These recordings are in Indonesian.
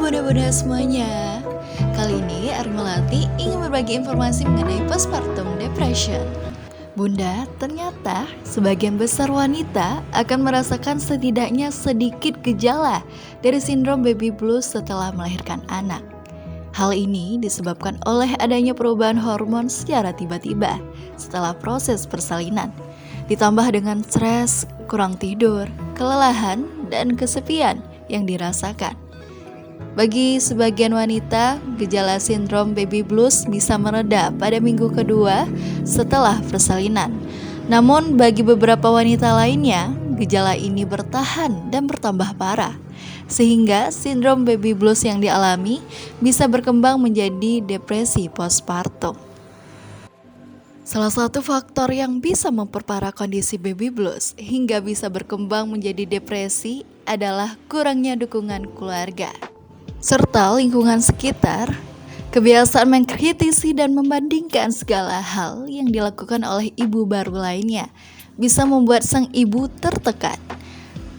bunda-bunda semuanya. Kali ini Melati ingin berbagi informasi mengenai postpartum depression. Bunda, ternyata sebagian besar wanita akan merasakan setidaknya sedikit gejala dari sindrom baby blues setelah melahirkan anak. Hal ini disebabkan oleh adanya perubahan hormon secara tiba-tiba setelah proses persalinan, ditambah dengan stres, kurang tidur, kelelahan, dan kesepian yang dirasakan. Bagi sebagian wanita, gejala sindrom baby blues bisa mereda pada minggu kedua setelah persalinan. Namun bagi beberapa wanita lainnya, gejala ini bertahan dan bertambah parah, sehingga sindrom baby blues yang dialami bisa berkembang menjadi depresi postpartum. Salah satu faktor yang bisa memperparah kondisi baby blues hingga bisa berkembang menjadi depresi adalah kurangnya dukungan keluarga serta lingkungan sekitar. Kebiasaan mengkritisi dan membandingkan segala hal yang dilakukan oleh ibu baru lainnya bisa membuat sang ibu tertekan.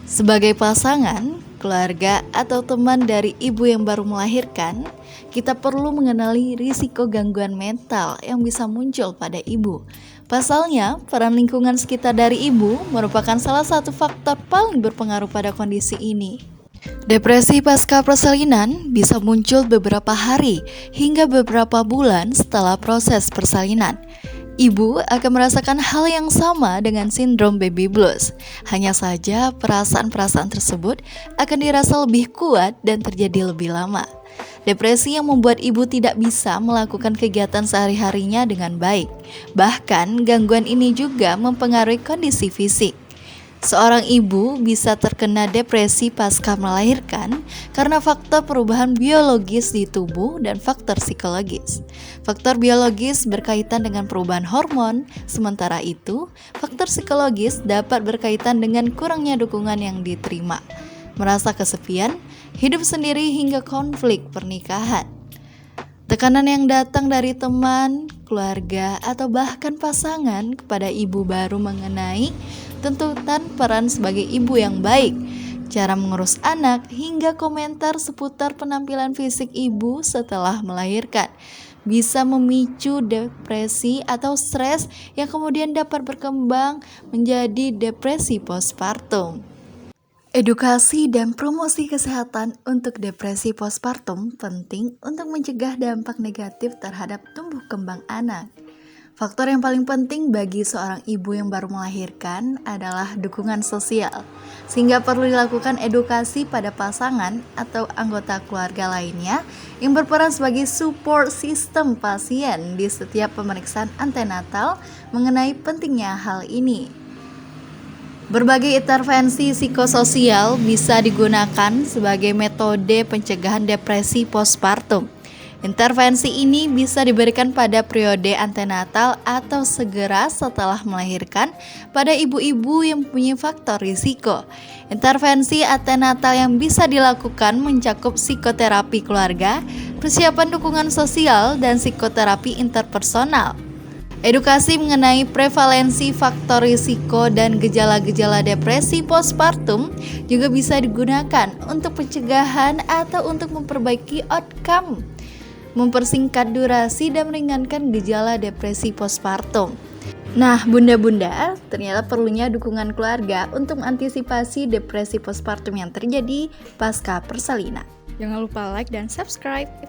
Sebagai pasangan, keluarga, atau teman dari ibu yang baru melahirkan, kita perlu mengenali risiko gangguan mental yang bisa muncul pada ibu. Pasalnya, peran lingkungan sekitar dari ibu merupakan salah satu faktor paling berpengaruh pada kondisi ini. Depresi pasca persalinan bisa muncul beberapa hari hingga beberapa bulan setelah proses persalinan. Ibu akan merasakan hal yang sama dengan sindrom baby blues. Hanya saja perasaan-perasaan tersebut akan dirasa lebih kuat dan terjadi lebih lama. Depresi yang membuat ibu tidak bisa melakukan kegiatan sehari-harinya dengan baik. Bahkan gangguan ini juga mempengaruhi kondisi fisik. Seorang ibu bisa terkena depresi pasca melahirkan karena faktor perubahan biologis di tubuh dan faktor psikologis. Faktor biologis berkaitan dengan perubahan hormon, sementara itu faktor psikologis dapat berkaitan dengan kurangnya dukungan yang diterima, merasa kesepian, hidup sendiri hingga konflik pernikahan. Tekanan yang datang dari teman, keluarga, atau bahkan pasangan kepada ibu baru mengenai tuntutan peran sebagai ibu yang baik, cara mengurus anak, hingga komentar seputar penampilan fisik ibu setelah melahirkan bisa memicu depresi atau stres yang kemudian dapat berkembang menjadi depresi postpartum. Edukasi dan promosi kesehatan untuk depresi postpartum penting untuk mencegah dampak negatif terhadap tumbuh kembang anak. Faktor yang paling penting bagi seorang ibu yang baru melahirkan adalah dukungan sosial, sehingga perlu dilakukan edukasi pada pasangan atau anggota keluarga lainnya yang berperan sebagai support system pasien di setiap pemeriksaan antenatal mengenai pentingnya hal ini. Berbagai intervensi psikososial bisa digunakan sebagai metode pencegahan depresi postpartum. Intervensi ini bisa diberikan pada periode antenatal atau segera setelah melahirkan pada ibu-ibu yang mempunyai faktor risiko. Intervensi antenatal yang bisa dilakukan mencakup psikoterapi keluarga, persiapan dukungan sosial, dan psikoterapi interpersonal. Edukasi mengenai prevalensi faktor risiko dan gejala-gejala depresi postpartum juga bisa digunakan untuk pencegahan atau untuk memperbaiki outcome, mempersingkat durasi dan meringankan gejala depresi postpartum. Nah, bunda-bunda, ternyata perlunya dukungan keluarga untuk mengantisipasi depresi postpartum yang terjadi pasca persalinan. Jangan lupa like dan subscribe.